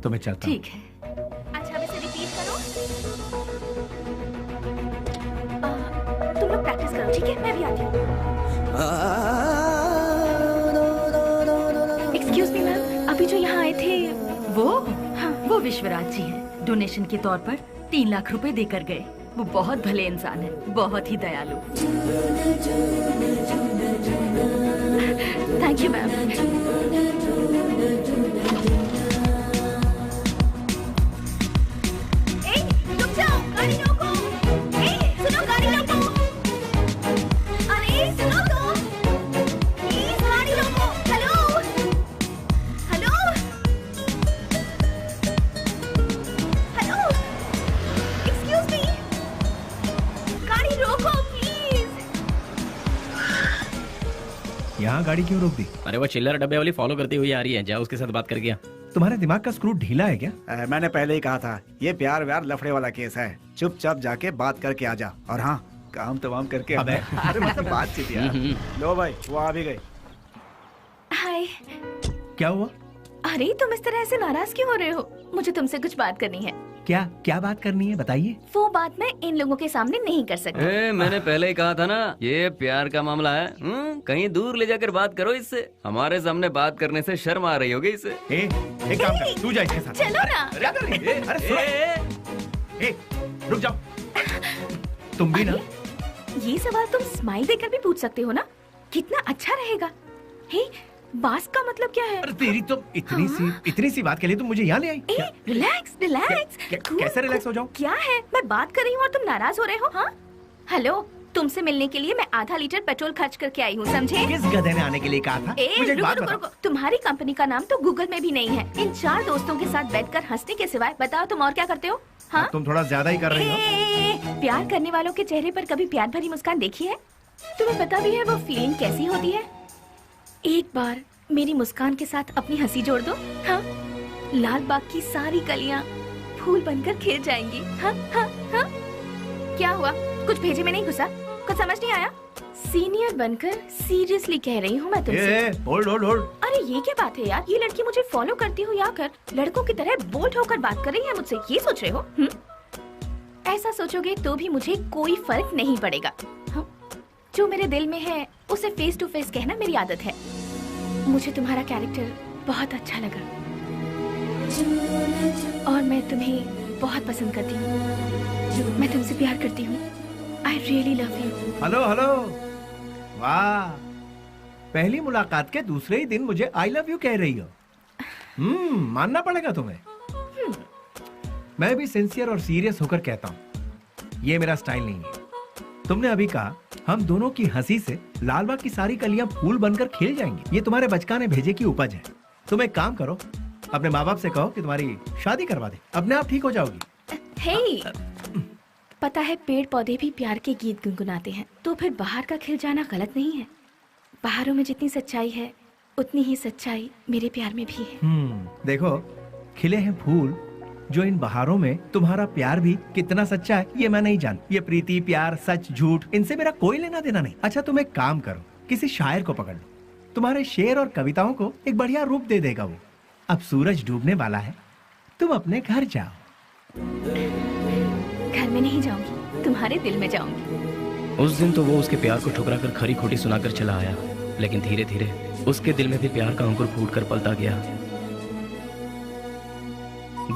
तो मैं चलता हूँ। ठीक है। अच्छा अब इसे रिपीट करो। तुम लोग प्रैक्टिस करो, ठीक है? मैं भी आती हूँ। एक्सक्यूज मी मैम, अभी जो यहाँ आए थे वो? हाँ, वो विश्वराज जी हैं। डोनेशन के तौर पर 3 लाख रुपए देकर गए। वो बहुत भले इंसान है, बहुत ही दयालु। Thank you ma'am. यहाँ गाड़ी क्यों रोक दी? अरे वो चिल्लर डब्बे वाली फॉलो करती हुई आ रही है, जा उसके साथ बात कर गया। तुम्हारे दिमाग का स्क्रू ढीला है क्या? मैंने पहले ही कहा था, ये प्यार व्यार लफड़े वाला केस है। चुपचाप जाके बात करके आ जा, और हाँ काम तमाम करके। अरे मतलब बातचीत यार। लो भाई, वो आ भी गई। हाय। क्या हुआ? अरे तुम इस तरह से नाराज क्यों हो रहे हो? मुझे तुमसे कुछ बात करनी है। क्या क्या बात करनी है, बताइए। वो बात मैं इन लोगों के सामने नहीं कर सकती। मैंने पहले ही कहा था ना, ये प्यार का मामला है। कहीं दूर ले जाकर बात करो इससे। हमारे सामने बात करने से शर्म आ रही होगी इससे। एक काम कर, तू जा इसके साथ। चलो ना। अरे रुक जाओ। तुम भी ना। ये सवाल तुम स्माइल देकर भी पूछ सकते हो ना, कितना अच्छा रहेगा। हे, बास का मतलब क्या है? अरे तेरी तो इतनी सी बात के लिए तुम मुझे यहाँ ले आई। Relax relax. कैसे रिलैक्स हो जाऊं? क्या है, मैं बात कर रही हूँ और तुम नाराज हो रहे हो? हाँ हेलो, तुमसे मिलने के लिए मैं आधा लीटर पेट्रोल खर्च करके आई हूँ, समझे? किस गधे ने आने के लिए कहा था? मुझे एक बात बताओ। तुम्हारी कंपनी का नाम तो गूगल में भी नहीं है। इन 4 दोस्तों के साथ बैठकर हंसने के सिवाय बताओ तुम और क्या करते हो? हाँ तुम थोड़ा ज्यादा ही कर रही हो। प्यार करने वालों के चेहरे पर कभी प्यार भरी मुस्कान देखी है? तुम्हें पता भी है वो फीलिंग कैसी होती है? एक बार मेरी मुस्कान के साथ अपनी हंसी जोड़ दो। हाँ, लाल बाग की सारी कलियां फूल बनकर खिल जाएंगी। हाँ हाँ हाँ। क्या हुआ, कुछ भेजे में नहीं घुसा? कुछ समझ नहीं आया? सीनियर बनकर सीरियसली कह रही हूँ मैं तुमसे। Hold hold hold. अरे ये क्या बात है यार, ये लड़की मुझे फॉलो करती हुई आकर लड़कों की तरह बोल्ड होकर बात कर रही है मुझसे, ये सोच रहे हो? ऐसा सोचोगे तो भी मुझे कोई फर्क नहीं पड़ेगा। जो मेरे दिल में है उसे फेस टू फेस कहना मेरी आदत है। मुझे तुम्हारा कैरेक्टर बहुत अच्छा लगा और मैं तुम्हें बहुत पसंद करती हूँ। मैं तुमसे प्यार करती हूँ। I really love you. Hello hello, वाह, पहली मुलाकात के दूसरे ही दिन मुझे आई लव यू कह रही हो। मानना पड़ेगा तुम्हें। मैं भी सिंसियर और सीरियस होकर कहता हूँ, ये मेरा स्टाइल नहीं है। तुमने अभी कहा हम दोनों की हंसी से लालबाग की सारी कलियां फूल बनकर खिल जाएंगी। ये तुम्हारे बचकाने भेजे की उपज है। तुम एक काम करो, अपने माँ बाप से कहो कि तुम्हारी शादी करवा दे, अपने आप ठीक हो जाओगी। हे, पता है पेड़ पौधे भी प्यार के गीत गुनगुनाते हैं, तो फिर बाहर का खिल जाना गलत नहीं है। बाहरों में जितनी सच्चाई है उतनी ही सच्चाई मेरे प्यार में भी है। देखो, खिले हैं फूल, जो इन बहारों में तुम्हारा प्यार भी कितना सच्चा है ये मैं नहीं जानती। ये प्रीति, प्यार, सच, झूठ, इनसे मेरा कोई लेना देना नहीं। अच्छा तुम एक काम करो, किसी शायर को पकड़ लो, तुम्हारे शेर और कविताओं को एक बढ़िया रूप दे देगा वो। अब सूरज डूबने वाला है, तुम अपने घर जाओ। घर में नहीं जाऊंगी, तुम्हारे दिल में जाऊंगी। उस दिन तो वो उसके प्यार को ठुकरा कर खरी खोटी सुनाकर चला आया, लेकिन धीरे धीरे उसके दिल में भी प्यार का अंकुर फूट कर पलता गया।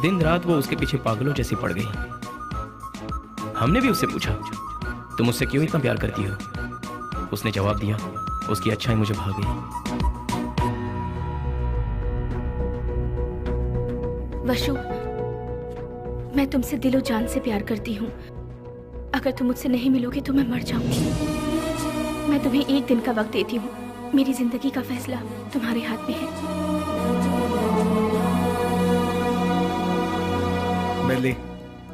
दिन रात वो उसके पीछे पागलों जैसी पड़ गई। हमने भी उससे पूछा, तुम मुझसे क्यों इतना प्यार करती हो? उसने जवाब दिया, उसकी अच्छाई मुझे भा गई। वशु, मैं तुमसे दिलो जान से प्यार करती हूँ। अगर तुम मुझसे नहीं मिलोगे तो मैं मर जाऊंगी। मैं तुम्हें एक दिन का वक्त देती हूँ। मेरी जिंदगी का फैसला तुम्हारे हाथ में है। मिली,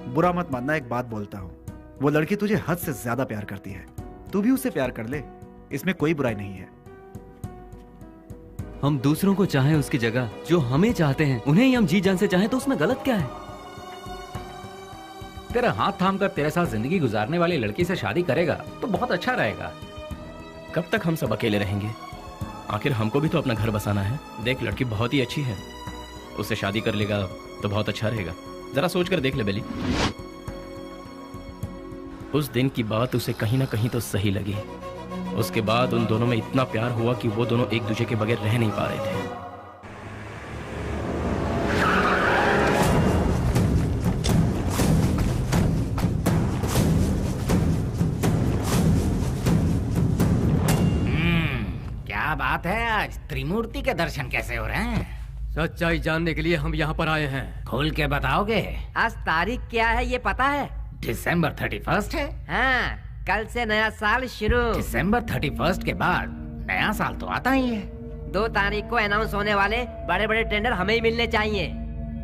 बुरा मत मानना, एक बात बोलता हूँ, वो लड़की तुझे हद से ज्यादा प्यार करती है। तू भी उससे प्यार कर ले, इसमें कोई बुराई नहीं है। हम दूसरों को चाहें उसकी जगह जो हमें चाहते हैं उन्हें ही हम जी जान से चाहें तो उसमें गलत क्या है? तेरा हाथ थाम कर तेरे साथ जिंदगी गुजारने वाली लड़की से शादी करेगा तो बहुत अच्छा रहेगा। कब तक हम सब अकेले रहेंगे? आखिर हमको भी तो अपना घर बसाना है। देख, लड़की बहुत ही अच्छी है, उससे शादी कर लेगा तो बहुत अच्छा रहेगा। जरा सोच कर देख ले बेली। उस दिन की बात उसे कहीं ना कहीं तो सही लगी। उसके बाद उन दोनों में इतना प्यार हुआ कि वो दोनों एक दूसरे के बगैर रह नहीं पा रहे थे। क्या बात है, आज त्रिमूर्ति के दर्शन कैसे हो रहे हैं? सच्चाई जानने के लिए हम यहाँ पर आए हैं। खोल के बताओगे? आज तारीख क्या है ये पता है? दिसंबर 31 है। हाँ, कल से नया साल शुरू। दिसंबर 31 के बाद नया साल तो आता ही है। 2 तारीख को अनाउंस होने वाले बड़े बड़े टेंडर हमें ही मिलने चाहिए।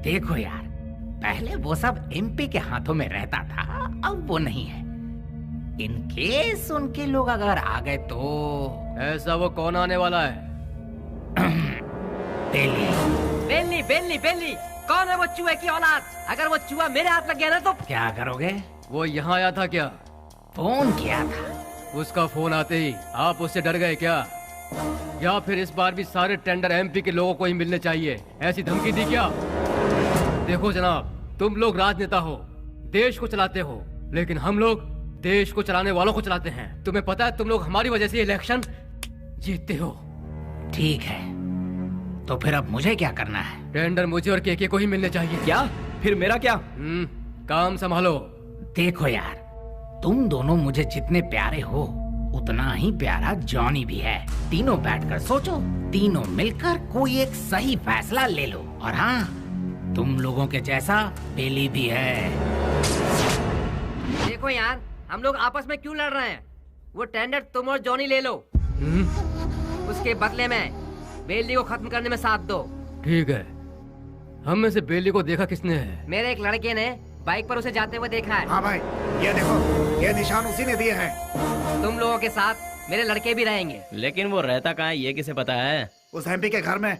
देखो यार, पहले वो सब एमपी के हाथों में रहता था, अब वो नहीं है। इन केस उनके लोग अगर आ गए तो ऐसा वो कौन आने वाला है? बेलनी बेलनी बेलनी, कौन है वो चूहे की औलाद? अगर वो चूहा मेरे हाथ लग गया ना तो क्या करोगे? वो यहाँ आया था क्या? फोन किया था। उसका फोन आते ही आप उससे डर गए क्या? या फिर इस बार भी सारे टेंडर एमपी के लोगों को ही मिलने चाहिए, ऐसी धमकी दी क्या? देखो जनाब, तुम लोग राजनेता हो, देश को चलाते हो, लेकिन हम लोग देश को चलाने वालों को चलाते हैं। तुम्हें पता है तुम लोग हमारी वजह से इलेक्शन जीतते हो। ठीक है, तो फिर अब मुझे क्या करना है? टेंडर मुझे और केके को ही मिलने चाहिए। क्या? फिर मेरा क्या? काम संभालो। देखो यार, तुम दोनों मुझे जितने प्यारे हो उतना ही प्यारा जॉनी भी है। तीनों बैठकर सोचो, तीनों मिलकर कोई एक सही फैसला ले लो। और हाँ, तुम लोगों के जैसा बेली भी है। देखो यार, हम लोग आपस में क्यों लड़ रहे हैं? वो टेंडर तुम और जॉनी ले लो। उसके बदले में बेली को खत्म करने में साथ दो। ठीक है। हम में से बेली को देखा किसने है? मेरे एक लड़के ने बाइक पर उसे जाते हुए देखा है। हाँ भाई, ये देखो, ये निशान उसी ने दिए हैं। तुम लोगों के साथ मेरे लड़के भी रहेंगे। लेकिन वो रहता कहाँ है, ये किसे पता है? उस एमपी के घर में।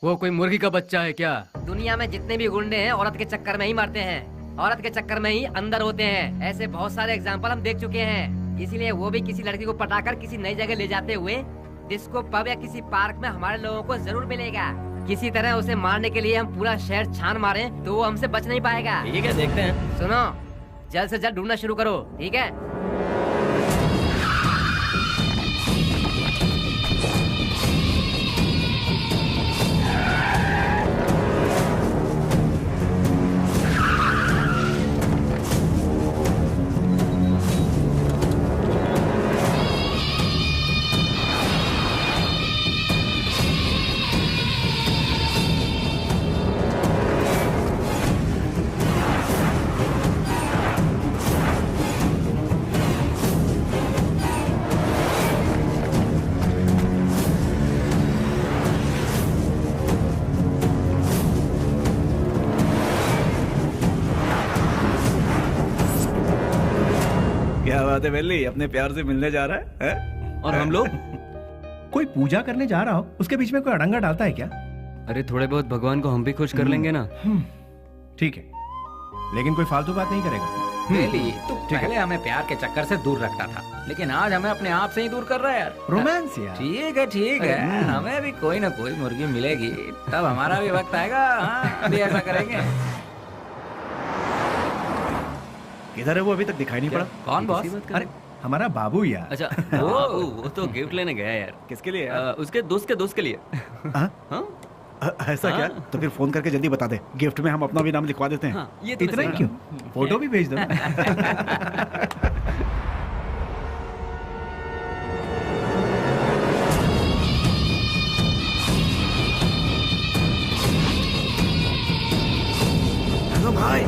वो कोई मुर्गी का बच्चा है क्या? दुनिया में जितने भी गुंडे हैं औरत के चक्कर में ही मरते हैं, औरत के चक्कर में ही अंदर होते हैं। ऐसे बहुत सारे एग्जाम्पल हम देख चुके हैं। इसीलिए वो भी किसी लड़की को पटाकर किसी नई जगह ले जाते हुए डिस्को पब या किसी पार्क में हमारे लोगों को जरूर मिलेगा। किसी तरह उसे मारने के लिए हम पूरा शहर छान मारे तो वो हमसे बच नहीं पाएगा। ठीक है, देखते हैं। सुनो, जल्द से जल्द ढूंढना शुरू करो, ठीक है? बेली अपने प्यार से मिलने जा रहा है? और हम लोग कोई पूजा करने जा रहा हो, उसके बीच में कोई अड़ंगा डालता है क्या? अरे थोड़े बहुत भगवान को हम भी खुश कर लेंगे ना। ठीक है, लेकिन कोई फालतू बात नहीं करेगा। बेली, तू पहले हमें प्यार के चक्कर से दूर रखता था, लेकिन आज हमें अपने आप से ही दूर कर रहा है यार। रोमांस यार। ठीक है, ठीक है, हमें भी कोई ना कोई मुर्गी मिलेगी, तब हमारा भी वक्त आएगा। हाँ, अभी ऐसा करेंगे। किधर है वो? अभी तक दिखाई नहीं पड़ा। कौन बॉस? अरे हमारा बाबू यार। अच्छा, वो तो गिफ्ट लेने गया यार। किसके लिए? उसके दोस्त के लिए। ऐसा क्या? तो फिर फोन करके जल्दी बता दे, गिफ्ट में हम अपना भी नाम लिखवा देते हैं। ये तो इतना ही क्यों? फोटो भी भेज दो। हेलो भाई।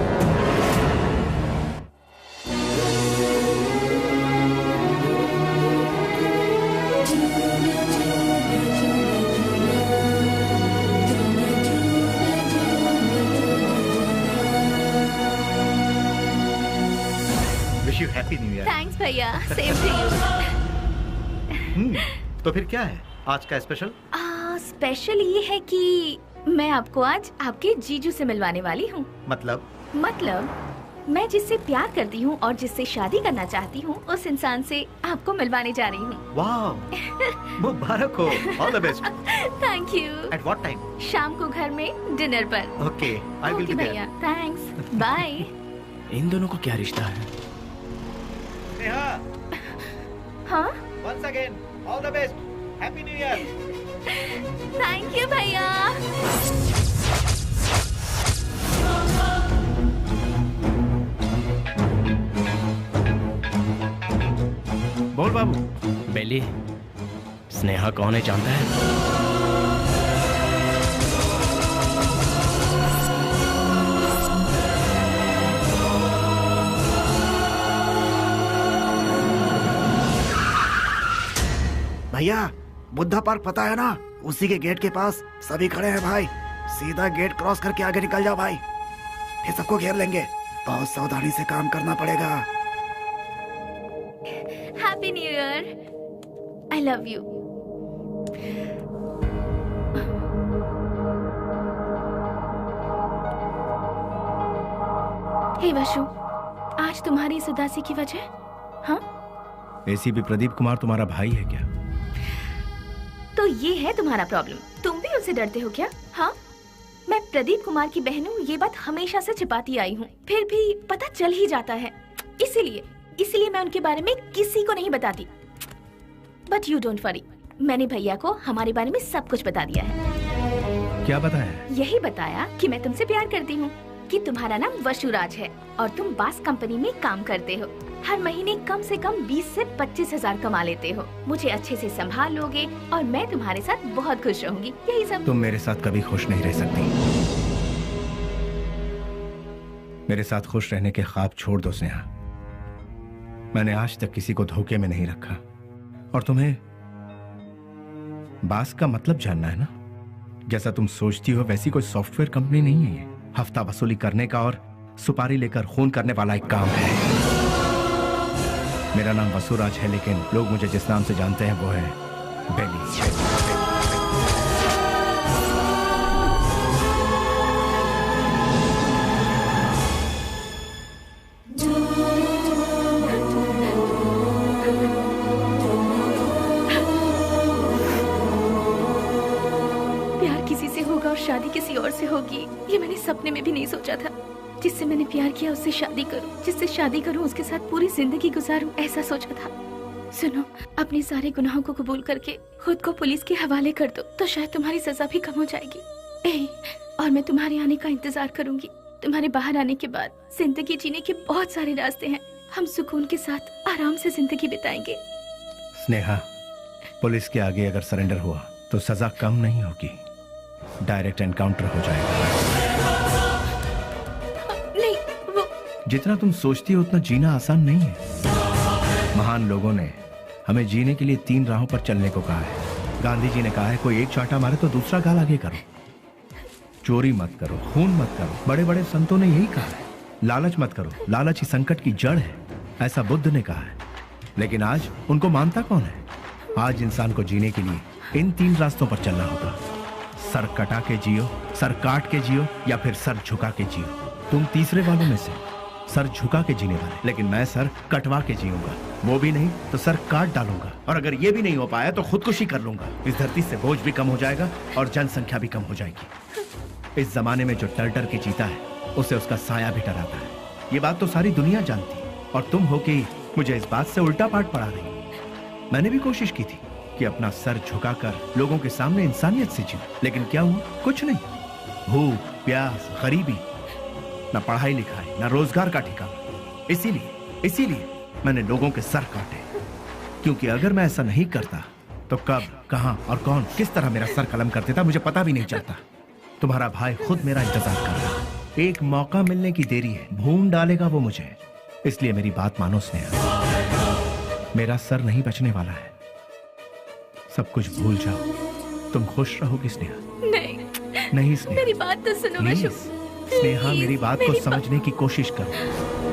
Happy new year. थैंक्स भैया, सेम टू यू। तो फिर क्या है आज का स्पेशल? स्पेशल ये है कि मैं आपको आज आपके जीजू से मिलवाने वाली हूँ। मतलब मैं जिससे प्यार करती हूँ और जिससे शादी करना चाहती हूँ उस इंसान से आपको मिलवाने जा रही हूँ। वाह, मुबारक हो। All the best. Thank you. At what time? शाम को घर में डिनर पर। Okay, I will be there. भैया, थैंक्स। बाय। इन दोनों का क्या रिश्ता है? नेहा, हाँ? Once again all the best. Happy new year. Thank you भैया। बोल बाबू। बेली, स्नेहा कौन है जानता है? भैया, बुद्धा पार्क पता है ना? उसी के गेट के पास सभी खड़े हैं भाई। सीधा गेट क्रॉस करके आगे निकल जाओ भाई, फिर सबको घेर लेंगे। बहुत सावधानी से काम करना पड़ेगा। Happy new year. I love you. Hey Vashu, आज तुम्हारी इस उदासी की वजह? हाँ? एसीपी प्रदीप कुमार तुम्हारा भाई है क्या? तो ये है तुम्हारा प्रॉब्लम। तुम भी उससे डरते हो क्या? हाँ? मैं प्रदीप कुमार की बहन हूँ, ये बात हमेशा से छिपाती आई हूँ, फिर भी पता चल ही जाता है। इसीलिए मैं उनके बारे में किसी को नहीं बताती। बट यू डोंट वरी, मैंने भैया को हमारे बारे में सब कुछ बता दिया है। क्या बताया? यही बताया कि मैं तुमसे प्यार करती हूँ, कि तुम्हारा नाम वशुराज है और तुम बास कंपनी में काम करते हो। हर महीने कम से कम 20 से 25 हजार कमा लेते हो। मुझे अच्छे से संभाल लोगे और मैं तुम्हारे साथ बहुत खुश रहूंगी। यही सब। तुम मेरे साथ कभी खुश नहीं रह सकती। मेरे साथ खुश रहने के ख्वाब छोड़ दो स्नेहा। मैंने आज तक किसी को धोखे में नहीं रखा। और तुम्हें बास का मतलब जानना है ना? जैसा तुम सोचती हो वैसी कोई सॉफ्टवेयर कंपनी नहीं है ये। हफ्ता वसूली करने का और सुपारी लेकर खून करने वाला एक काम है। मेरा नाम वसुराज है, लेकिन लोग मुझे जिस नाम से जानते हैं वो है बेली। प्यार किसी से होगा और शादी किसी और से होगी, ये मैंने सपने में भी नहीं सोचा था। जिससे मैंने प्यार किया उससे शादी करूं, जिससे शादी करूं उसके साथ पूरी जिंदगी गुजारूं, ऐसा सोचा था। सुनो, अपने सारे गुनाहों को कबूल करके खुद को पुलिस के हवाले कर दो, तो शायद तुम्हारी सजा भी कम हो जाएगी। और मैं तुम्हारे आने का इंतजार करूंगी। तुम्हारे बाहर आने के बाद जिंदगी जीने के बहुत सारे रास्ते हैं। हम सुकून के साथ आराम से जिंदगी बिताएंगे। स्नेहा, पुलिस के आगे अगर सरेंडर हुआ तो सजा कम नहीं होगी, डायरेक्ट एनकाउंटर हो जाएगा। नहीं, वो जितना तुम सोचती हो उतना जीना आसान नहीं है। महान लोगों ने हमें जीने के लिए 3 राहों पर चलने को कहा है। गांधी जी ने कहा है, कोई एक चांटा मारे तो दूसरा गाल आगे करो। चोरी मत करो, खून मत करो। बड़े बड़े संतों ने यही कहा है। लालच मत करो, लालच ही संकट की जड़ है, ऐसा बुद्ध ने कहा है। लेकिन आज उनको मानता कौन है? आज इंसान को जीने के लिए इन 3 रास्तों पर चलना होगा। सर कटा के जियो, सर काट के जियो, या फिर सर झुका के जियो। तुम तीसरे वालों में से, सर झुका के जीने वाले। लेकिन मैं सर कटवा के जीऊंगा। वो भी नहीं तो सर काट डालूंगा। और अगर ये भी नहीं हो पाया तो खुदकुशी कर लूंगा। इस धरती से बोझ भी कम हो जाएगा और जनसंख्या भी कम हो जाएगी। इस जमाने में जो डर डर के जीता है उसे उसका साया भी डराता है। ये बात तो सारी दुनिया जानती है, और तुम हो कि मुझे इस बात से उल्टा पाठ पढ़ा रही। मैंने भी कोशिश की थी कि अपना सर झुकाकर लोगों के सामने इंसानियत से जीऊं, लेकिन क्या हुआ? कुछ नहीं। भूख, प्यास, गरीबी, न पढ़ाई लिखाई, न रोजगार का ठिकाना। इसीलिए मैंने लोगों के सर काटे। क्योंकि अगर मैं ऐसा नहीं करता तो कब, कहां और कौन किस तरह मेरा सर कलम कर देता मुझे पता भी नहीं चलता। तुम्हारा भाई खुद मेरा इंतजार कर रहा है। एक मौका मिलने की देरी है, भून डालेगा वो मुझे। इसलिए मेरी बात मानो स्नेहा, मेरा सर नहीं बचने वाला है। सब कुछ भूल जाओ, तुम खुश रहोगी स्नेहा। नहीं स्नेहा, मेरी बात तो सुनो। प्लीज स्नेहा, मेरी बात को समझने की कोशिश करो।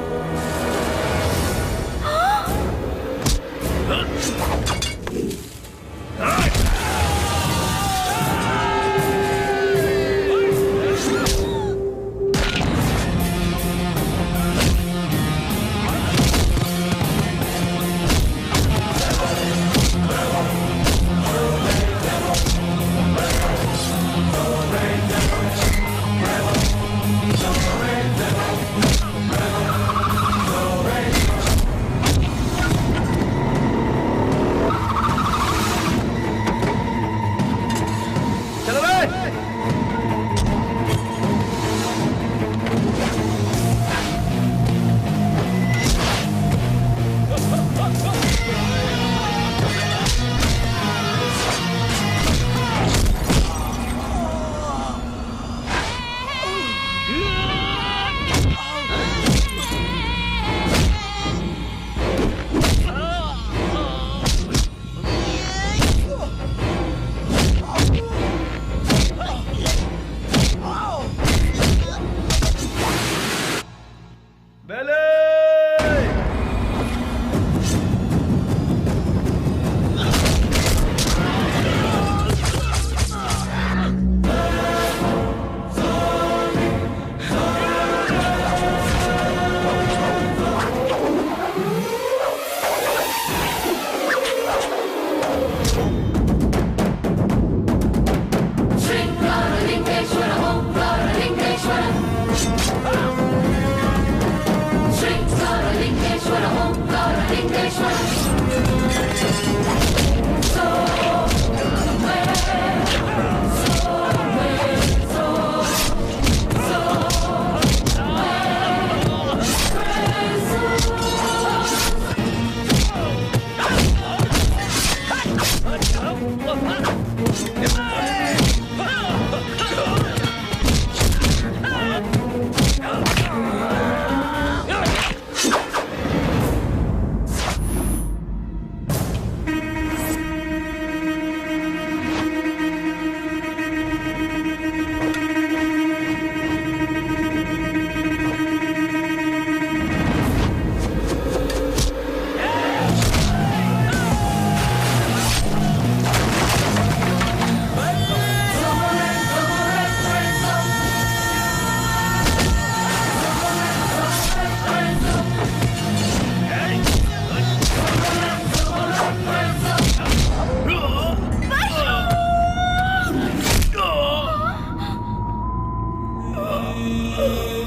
है